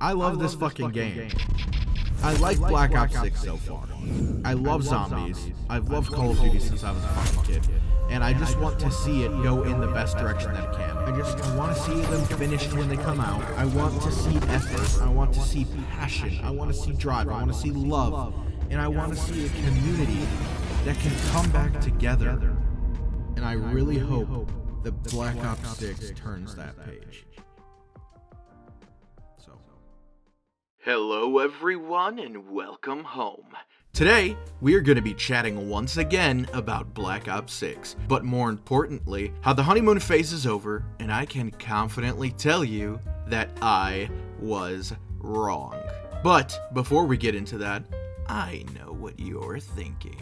I love this fucking game. I like Black Ops 6 so far. I love zombies. I've loved Call of Duty since I was a fucking kid. And I just want to see it go in the best direction that it can. I want to see them finished when they come out. I want to see effort. I want to see passion. I want to see drive. I want to see love. And I want to see a community that can come back together. And I really hope that Black Ops 6 turns that page. Hello everyone and welcome home. Today, we are going to be chatting once again about Black Ops 6, but more importantly, how the honeymoon phase is over, and I can confidently tell you that I was wrong. But before we get into that, I know what you're thinking.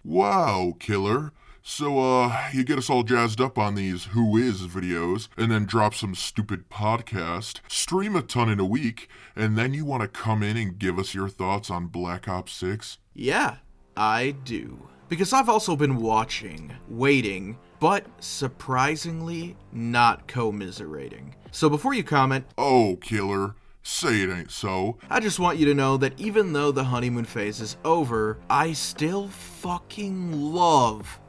Wow, killer. So, you get us all jazzed up on these Who Is videos, and then drop some stupid podcast, stream a ton in a week, and then you want to come in and give us your thoughts on Black Ops 6? Yeah, I do. Because I've also been watching, waiting, but surprisingly not commiserating. So before you comment, oh, killer, say it ain't so. I just want you to know that even though the honeymoon phase is over, I still fucking love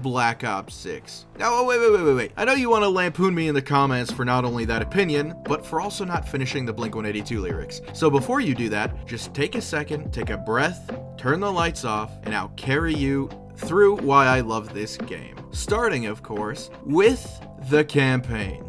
Black Ops 6. Now, wait. I know you want to lampoon me in the comments for not only that opinion, but for also not finishing the Blink-182 lyrics. So before you do that, just take a second, take a breath, turn the lights off, and I'll carry you through why I love this game. Starting, of course, with the campaign.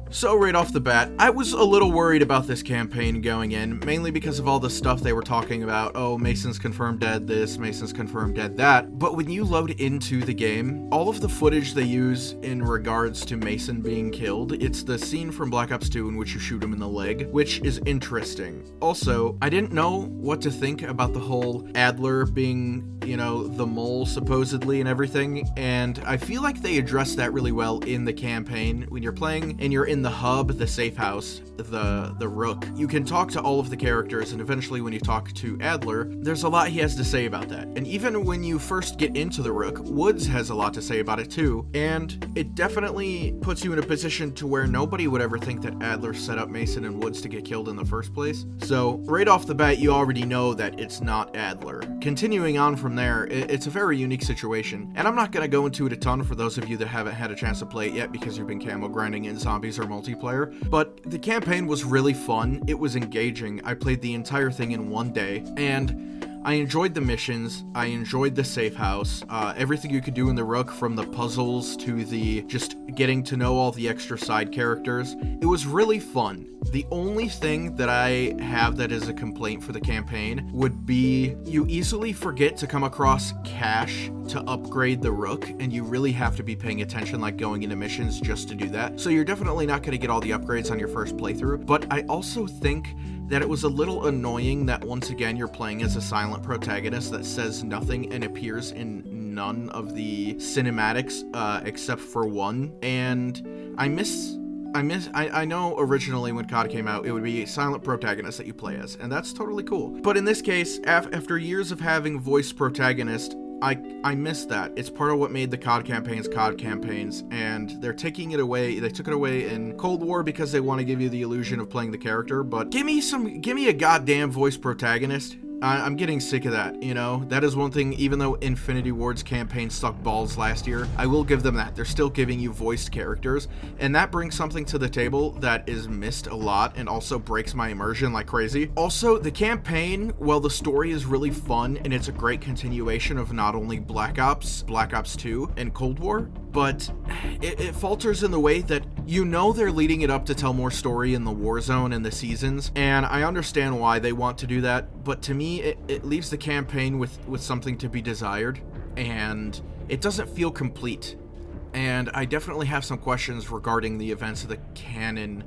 So right off the bat, I was a little worried about this campaign going in, mainly because of all the stuff they were talking about. Oh, Mason's confirmed dead this, Mason's confirmed dead that. But when you load into the game, all of the footage they use in regards to Mason being killed, it's the scene from Black Ops 2 in which you shoot him in the leg, which is interesting. Also, I didn't know what to think about the whole Adler being, the mole supposedly and everything, and I feel like they addressed that really well in the campaign. When you're playing and you're in the hub, the safe house, the Rook, you can talk to all of the characters, and eventually when you talk to Adler, there's a lot he has to say about that. And even when you first get into the Rook, Woods has a lot to say about it too, and it definitely puts you in a position to where nobody would ever think that Adler set up Mason and Woods to get killed in the first place. So right off the bat, you already know that it's not Adler. Continuing on from there, it's a very unique situation, and I'm not going to go into it a ton for those of you that haven't had a chance to play it yet because you've been camo grinding in zombies or multiplayer, but the campaign was really fun. It was engaging. I played the entire thing in one day, and I enjoyed the missions. I enjoyed the safe house, everything you could do in the Rook, from the puzzles to the just getting to know all the extra side characters. It was really fun. The only thing that I have that is a complaint for the campaign would be you easily forget to come across cash to upgrade the Rook, and you really have to be paying attention, like going into missions just to do that. So you're definitely not going to get all the upgrades on your first playthrough, but I also think that it was a little annoying that once again you're playing as a silent protagonist that says nothing and appears in none of the cinematics except for one, and I know originally when COD came out, it would be a silent protagonist that you play as, and that's totally cool. But in this case, after years of having voiced protagonist, I miss that. It's part of what made the COD campaigns, and they're taking it away. They took it away in Cold War because they want to give you the illusion of playing the character, but give me a goddamn voice protagonist. I'm getting sick of that, That is one thing, even though Infinity Ward's campaign sucked balls last year, I will give them that. They're still giving you voiced characters, and that brings something to the table that is missed a lot and also breaks my immersion like crazy. Also, the campaign, while the story is really fun and it's a great continuation of not only Black Ops 2, and Cold War, but it falters in the way that they're leading it up to tell more story in the Warzone and the seasons, and I understand why they want to do that, but to me, it leaves the campaign with something to be desired, and it doesn't feel complete. And I definitely have some questions regarding the events of the canonicity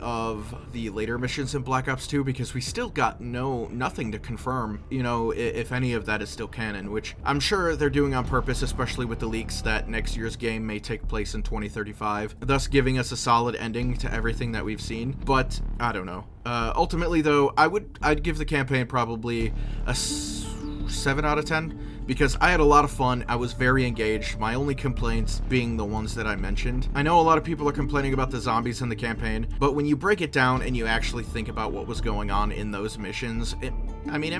of the later missions in Black Ops 2, because we still got nothing to confirm, if any of that is still canon, which I'm sure they're doing on purpose, especially with the leaks that next year's game may take place in 2035, thus giving us a solid ending to everything that we've seen. But I don't know. Ultimately, though, I'd give the campaign probably a 7 out of 10. because I had a lot of fun. I was very engaged. My only complaints being the ones that I mentioned. I know a lot of people are complaining about the zombies in the campaign, but when you break it down and you actually think about what was going on in those missions, it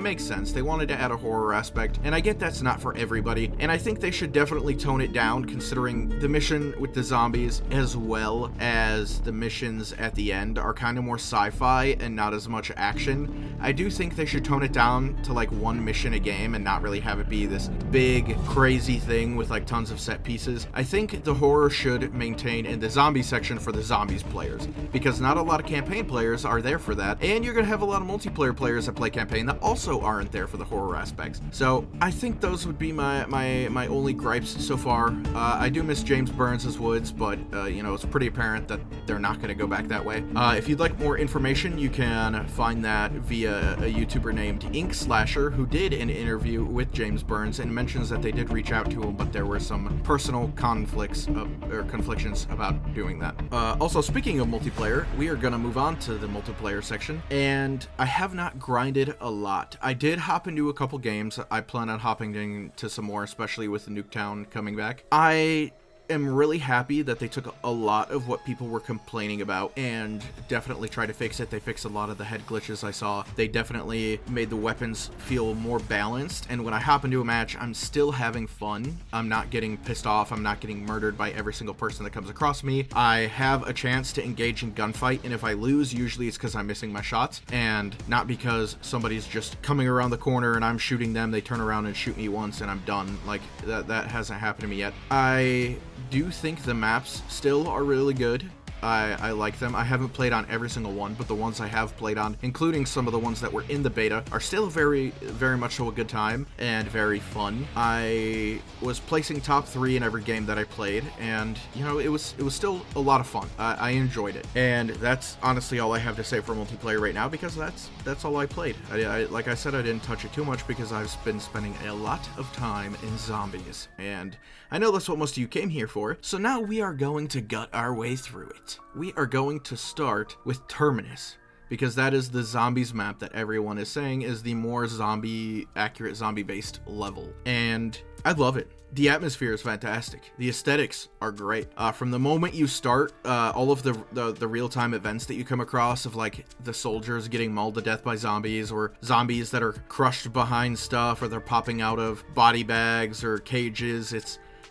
makes sense. They wanted to add a horror aspect, and I get that's not for everybody, and I think they should definitely tone it down considering the mission with the zombies as well as the missions at the end are kind of more sci-fi and not as much action. I do think they should tone it down to like one mission a game and not really have it be this big crazy thing with like tons of set pieces. I think the horror should maintain in the zombie section for the zombies players, because not a lot of campaign players are there for that, and you're gonna have a lot of multiplayer players that play campaign that also aren't there for the horror aspects. So I think those would be my only gripes so far. I do miss James Burns' Woods, but it's pretty apparent that they're not going to go back that way. If you'd like more information, you can find that via a YouTuber named Ink Slasher, who did an interview with James Burns and mentions that they did reach out to him, but there were some personal conflictions about doing that. Also, speaking of multiplayer, we are going to move on to the multiplayer section, and I have not grinded a lot. I did hop into a couple games. I plan on hopping into some more, especially with the Nuketown coming back. I am really happy that they took a lot of what people were complaining about and definitely tried to fix it. They fixed a lot of the head glitches I saw. They definitely made the weapons feel more balanced, and when I hop into a match, I'm still having fun. I'm not getting pissed off. I'm not getting murdered by every single person that comes across me. I have a chance to engage in gunfight, and if I lose, usually it's because I'm missing my shots and not because somebody's just coming around the corner and I'm shooting them. They turn around and shoot me once and I'm done. Like, that hasn't happened to me yet. I do think the maps still are really good. I like them. I haven't played on every single one, but the ones I have played on, including some of the ones that were in the beta, are still very, very much so a good time and very fun. I was placing top 3 in every game that I played, and it was still a lot of fun. I enjoyed it, and that's honestly all I have to say for multiplayer right now, because that's all I played. Like I said, I didn't touch it too much because I've been spending a lot of time in zombies, and I know that's what most of you came here for. So now we are going to gut our way through it. We are going to start with Terminus, because that is the zombies map that everyone is saying is the more accurate zombie-based level. And I love it. The atmosphere is fantastic. The aesthetics are great. From the moment you start, all of the real-time events that you come across of like the soldiers getting mauled to death by zombies, or zombies that are crushed behind stuff, or they're popping out of body bags or cages,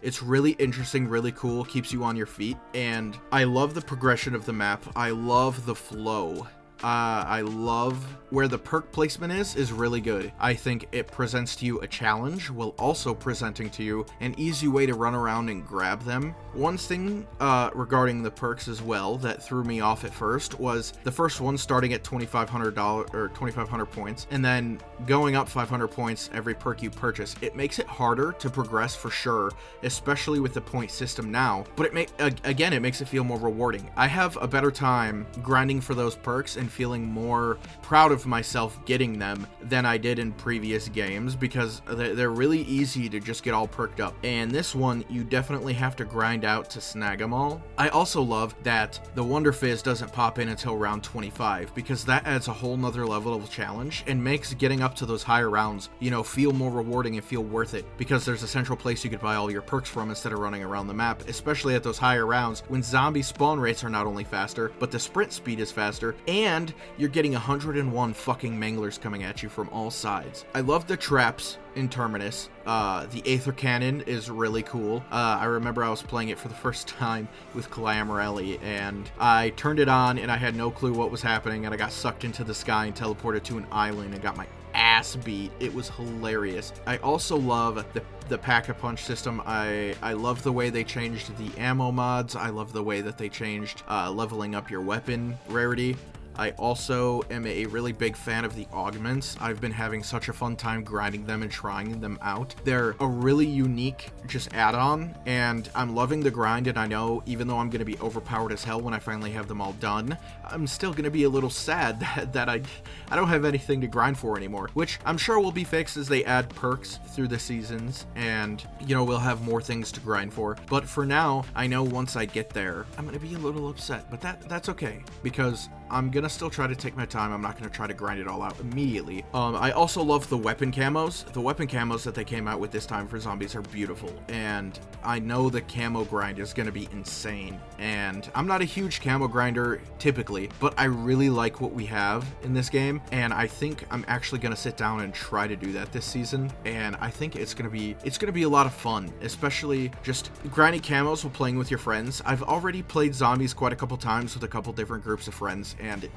it's really interesting, really cool, keeps you on your feet, and I love the progression of the map. I love the flow. I love where the perk placement is really good. I think it presents to you a challenge while also presenting to you an easy way to run around and grab them. One thing regarding the perks as well that threw me off at first was the first one starting at $2,500 or 2,500 points, and then going up 500 points every perk you purchase. It makes it harder to progress for sure, especially with the point system now, but it makes it feel more rewarding. I have a better time grinding for those perks and feeling more proud of myself getting them than I did in previous games, because they're really easy to just get all perked up, and this one you definitely have to grind out to snag them all. I also love that the Wonder Fizz doesn't pop in until round 25, because that adds a whole nother level of challenge and makes getting up to those higher rounds feel more rewarding and feel worth it, because there's a central place you could buy all your perks from instead of running around the map, especially at those higher rounds when zombie spawn rates are not only faster, but the sprint speed is faster, and you're getting 101 fucking manglers coming at you from all sides. I love the traps in Terminus. The Aether Cannon is really cool. I remember I was playing it for the first time with Clam Rally, and I turned it on and I had no clue what was happening, and I got sucked into the sky and teleported to an island and got my ass beat. It was hilarious. I also love the Pack-a-Punch system. I love the way they changed the ammo mods. I love the way that they changed leveling up your weapon rarity. I also am a really big fan of the augments. I've been having such a fun time grinding them and trying them out. They're a really unique just add-on, and I'm loving the grind, and I know even though I'm going to be overpowered as hell when I finally have them all done, I'm still going to be a little sad that I don't have anything to grind for anymore, which I'm sure will be fixed as they add perks through the seasons, and we'll have more things to grind for. But for now, I know once I get there, I'm going to be a little upset, but that's okay, because I'm gonna still try to take my time. I'm not gonna try to grind it all out immediately. I also love the weapon camos. The weapon camos that they came out with this time for zombies are beautiful, and I know the camo grind is gonna be insane. And I'm not a huge camo grinder typically, but I really like what we have in this game, and I think I'm actually gonna sit down and try to do that this season. And I think it's gonna be a lot of fun, especially just grinding camos while playing with your friends. I've already played zombies quite a couple times with a couple different groups of friends, and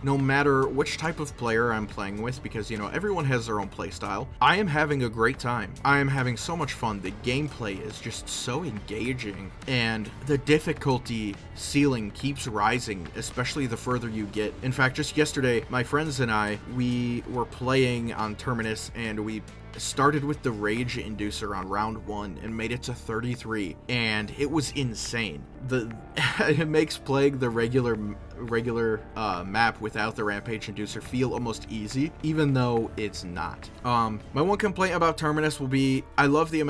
no matter which type of player I'm playing with, because, you know, everyone has their own play style, I am having a great time. I am having so much fun. The gameplay is just so engaging, and the difficulty ceiling keeps rising, especially the further you get. In fact, just yesterday, my friends and I, we were playing on Terminus, and we started with the Rage Inducer on round 1 and made it to 33, and it was insane. It makes Plague, the regular map without the Rampage Inducer, feel almost easy, even though it's not. My one complaint about Terminus will be, I love the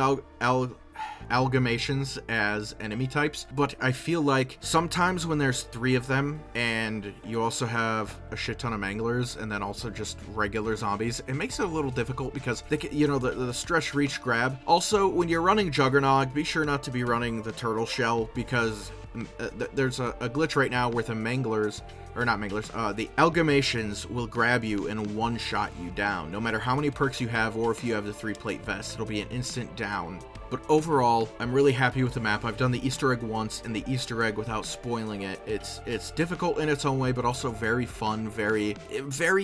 amalgamations as enemy types, but I feel like sometimes when there's 3 of them and you also have a shit ton of manglers and then also just regular zombies, it makes it a little difficult because they can, you know, the stretch, reach, grab. Also, when you're running Juggernog, be sure not to be running the turtle shell, because there's a glitch right now where the manglers, or not manglers, the amalgamations will grab you and one-shot you down. No matter how many perks you have, or if you have the 3-plate vest, it'll be an instant down. But overall, I'm really happy with the map. I've done the Easter egg once, and the Easter egg, without spoiling it, it's difficult in its own way, but also very fun, very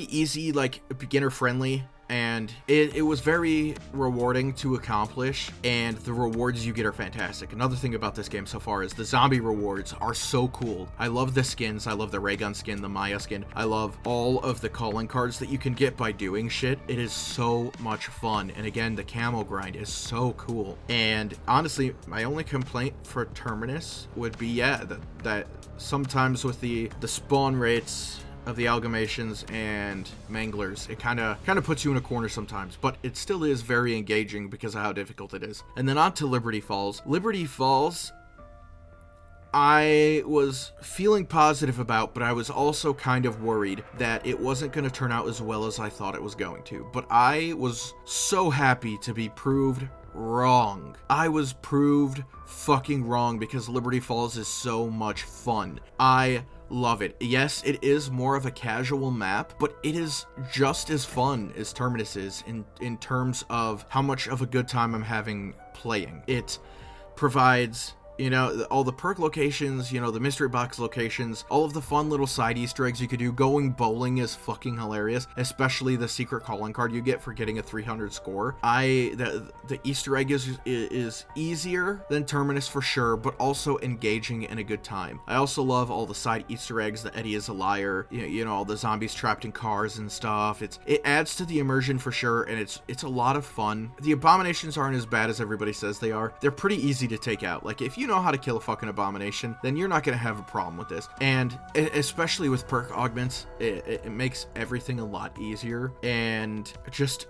easy, like beginner friendly. And it was very rewarding to accomplish, and the rewards you get are fantastic. Another thing about this game so far is the zombie rewards are so cool. I love the skins. I love the ray gun skin, the Maya skin. I love all of the calling cards that you can get by doing shit. It is so much fun. And again, the camo grind is so cool. And honestly, my only complaint for Terminus would be, that sometimes with the spawn rates of the amalgamations and manglers, it kind of puts you in a corner sometimes, but it still is very engaging because of how difficult it is. And then on to Liberty Falls. Liberty Falls, I was feeling positive about, but I was also kind of worried that it wasn't going to turn out as well as I thought it was going to. But I was so happy to be proved wrong. I was proved fucking wrong, because Liberty Falls is so much fun. I love it. Yes, it is more of a casual map, but it is just as fun as Terminus is in terms of how much of a good time I'm having playing. It provides, you know, all the perk locations, you know, the mystery box locations, all of the fun little side Easter eggs you could do. Going bowling is fucking hilarious, especially the secret calling card you get for getting a 300 score. The Easter egg is easier than Terminus for sure, but also engaging and a good time. I also love all the side Easter eggs, the Eddie is a liar, you know, all the zombies trapped in cars and stuff. It adds to the immersion for sure, and it's a lot of fun. The abominations aren't as bad as everybody says they are. They're pretty easy to take out. Like, if you know how to kill a fucking abomination, then you're not going to have a problem with this. And especially with perk augments, it makes everything a lot easier. And just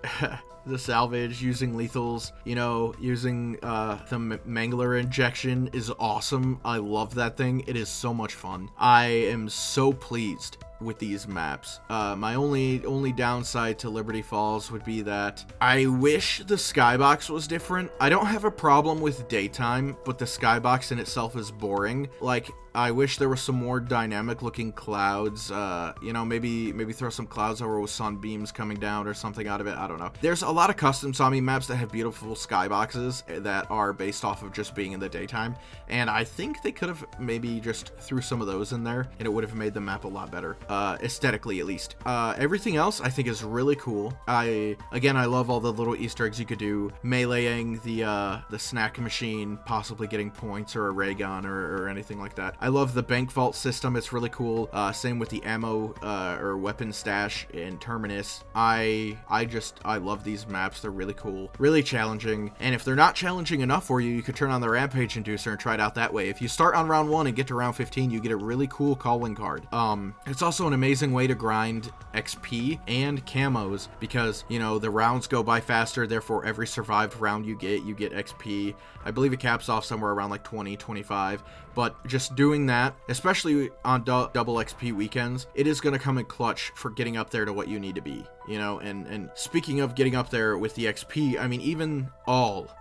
the salvage, using lethals, you know, using the mangler injection is awesome. I love that thing. It is so much fun. I am so pleased with these maps. My only downside to Liberty Falls would be that I wish the skybox was different. I don't have a problem with daytime, but the skybox in itself is boring. Like, I wish there were some more dynamic looking clouds, you know, maybe throw some clouds over with sunbeams coming down or something out of it. I don't know. There's a lot of custom zombie maps that have beautiful skyboxes that are based off of just being in the daytime, and I think they could have maybe just threw some of those in there, and it would have made the map a lot better, aesthetically at least. Everything else I think is really cool. I love all the little Easter eggs you could do, meleeing the snack machine, possibly getting points or a ray gun or anything like that. I love the bank vault system. It's really cool. Same with the ammo or weapon stash in Terminus. I love these maps. They're really cool, really challenging. And if they're not challenging enough for you, you could turn on the Rampage Inducer and try it out that way. If you start on round 1 and get to round 15, you get a really cool calling card. It's also an amazing way to grind XP and camos, because, you know, the rounds go by faster, therefore every survived round you get XP. I believe it caps off somewhere around like 20, 25. but just doing that, especially on double XP weekends, it is going to come in clutch for getting up there to what you need to be, you know. And speaking of getting up there with the XP, I mean, even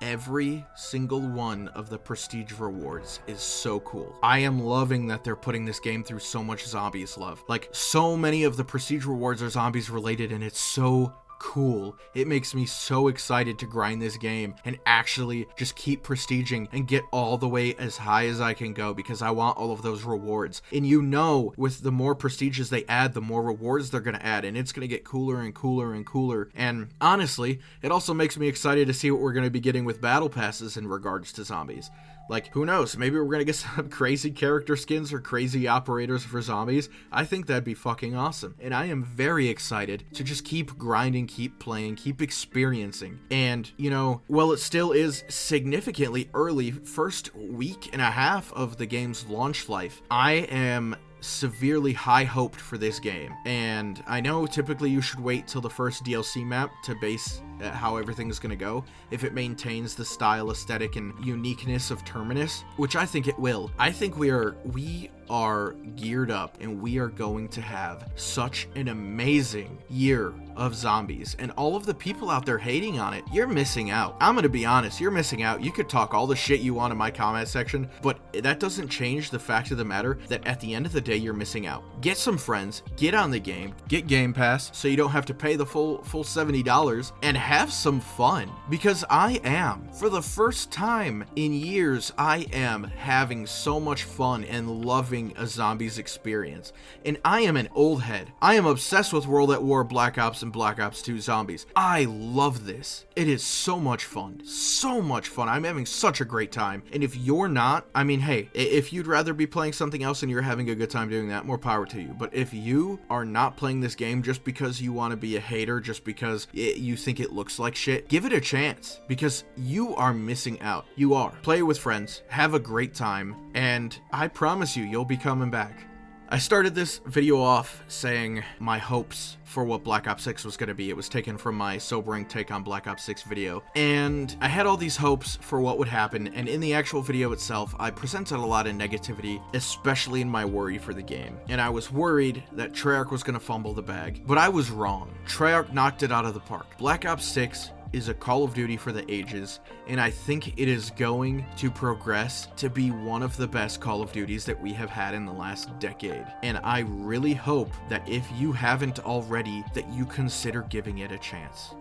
every single one of the prestige rewards is so cool. I am loving that they're putting this game through so much zombies love. Like, so many of the prestige rewards are zombies related, and it's so cool. It makes me so excited to grind this game and actually just keep prestiging and get all the way as high as I can go, because I want all of those rewards. And you know, with the more prestiges they add, the more rewards they're going to add, and it's going to get cooler and cooler and cooler. And honestly, it also makes me excited to see what we're going to be getting with battle passes in regards to zombies. Like, who knows? Maybe we're gonna get some crazy character skins or crazy operators for zombies. I think that'd be fucking awesome. And I am very excited to just keep grinding, keep playing, keep experiencing. And, you know, while it still is significantly early, first week and a half of the game's launch life, I am severely high hoped for this game. And I know typically you should wait till the first DLC map to base how everything's gonna go, if it maintains the style, aesthetic, and uniqueness of Terminus, which I think it will. I think we are geared up, and we are going to have such an amazing year of zombies. And all of the people out there hating on it, you're missing out. I'm gonna be honest, you're missing out. You could talk all the shit you want in my comment section, but that doesn't change the fact of the matter that at the end of the day, you're missing out. Get some friends, get on the game, get Game Pass so you don't have to pay the full $70, and have some fun. Because I am, for the first time in years, I am having so much fun and loving a zombies experience. And I am an old head. I am obsessed with World at War, Black Ops, and Black Ops 2 zombies. I love this. It is so much fun. So much fun. I'm having such a great time. And if you're not, I mean, hey, if you'd rather be playing something else and you're having a good time doing that, more power to you. But if you are not playing this game just because you want to be a hater, just because you think it looks like shit, give it a chance, because you are missing out. You are. Play with friends, have a great time, and I promise you, you'll be coming back. I started this video off saying my hopes for what Black Ops 6 was going to be. It was taken from my sobering take on Black Ops 6 video, and I had all these hopes for what would happen, and in the actual video itself, I presented a lot of negativity, especially in my worry for the game. And I was worried that Treyarch was going to fumble the bag, but I was wrong. Treyarch knocked it out of the park. Black Ops 6 is a Call of Duty for the ages, and I think it is going to progress to be one of the best Call of Duties that we have had in the last decade. And I really hope that if you haven't already, that you consider giving it a chance.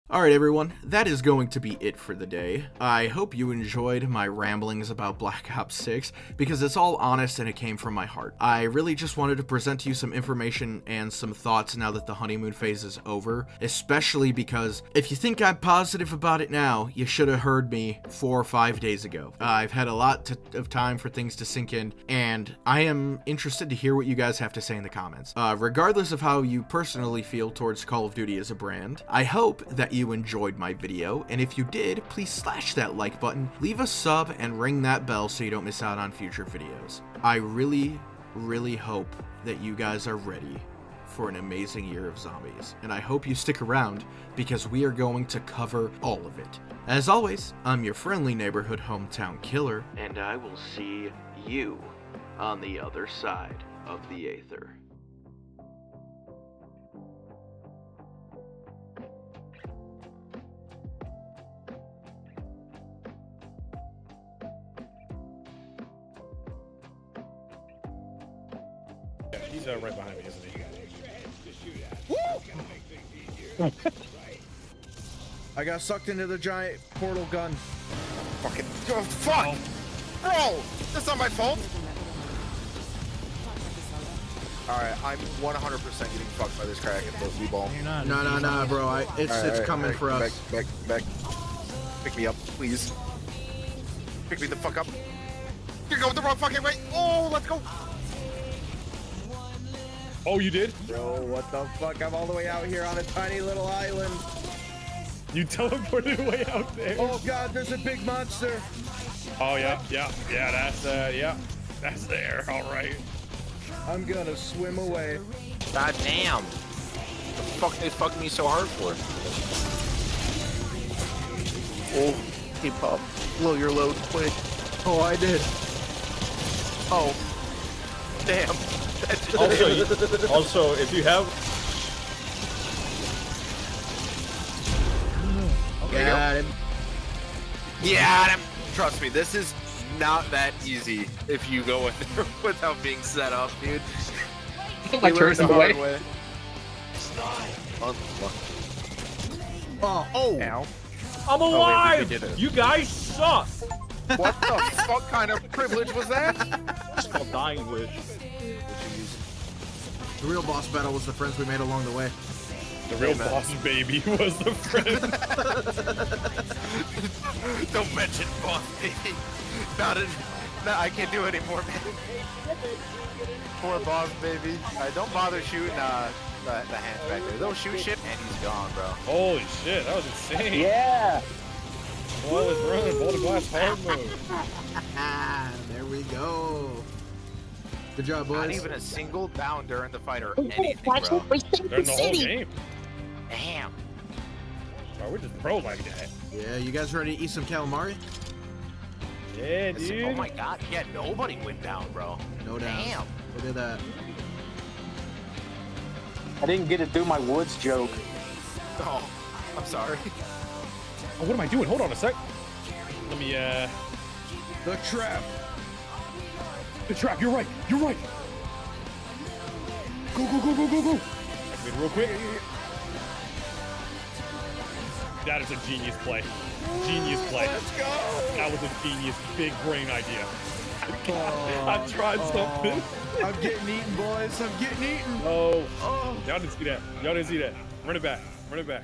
Alright everyone, that is going to be it for the day. I hope you enjoyed my ramblings about Black Ops 6, because it's all honest and it came from my heart. I really just wanted to present to you some information and some thoughts now that the honeymoon phase is over, especially because if you think I'm positive about it now, you should have heard me 4 or 5 days ago. I've had a lot of time for things to sink in, and I am interested to hear what you guys have to say in the comments. Regardless of how you personally feel towards Call of Duty as a brand, I hope that you enjoyed my video, and if you did, please slash that like button, leave a sub, and ring that bell so you don't miss out on future videos. I really hope that you guys are ready for an amazing year of zombies, and I hope you stick around because we are going to cover all of it. As always, I'm your friendly neighborhood Hometownkiller, and I will see you on the other side of the Aether. He's right behind me, isn't he? Woo! I got sucked into the giant portal gun. Fucking. Oh, fuck! Oh. Bro! That's not my fault! Alright, I'm 100% getting fucked by this crack at the blue ball. You're not. No, bro. It's coming for us. Back. Pick me up, please. Pick me the fuck up. You're going the wrong fucking way! Oh, let's go! Oh, you did? Bro, what the fuck? I'm all the way out here on a tiny little island. You teleported way out there. Oh god, there's a big monster. Oh yeah, that's there. All right. I'm gonna swim away. God damn. The fuck they fucking me so hard for? Oh, Hey, Pop, blow your load quick. Oh, I did. Oh, damn. Also, if you have Got him. Yeah, trust me, this is not that easy if you go in there without being set up, dude. My turn's in the way. Oh, Oh, I'm wait, we alive! did it. You guys suck! what the fuck kind of privilege was that? It's called dying wish. the real boss battle was the friends we made along the way. The real man. boss baby was the friend. Don't mention boss baby. Not it. No, I can't do it anymore, man. Poor boss baby. Don't bother shooting the hands back there. They'll shoot shit and he's gone, bro. Holy shit, that was insane. Yeah. Ball is running, ball to glass hard move. There we go. Good job, boys. Not even a single down during the fight or anything, bro. During the whole game. Damn. Bro, we're just pro like that. Yeah, you guys ready to eat some calamari? Yeah, dude. Oh my god. Yeah, nobody went down, bro. No doubt. Damn. Look at that. I didn't get to do my woods joke. Oh, I'm sorry. Oh, what am I doing? Hold on a sec. Let me, The trap. The trap, you're right. You're right. Go, go, go, go, go, go. Activate it real quick. That is a genius play. Genius play. Let's go. That was a genius big brain idea. I tried something. I'm getting eaten, boys. I'm getting eaten. Oh. Oh. Y'all didn't see that. Y'all didn't see that. Run it back. Run it back.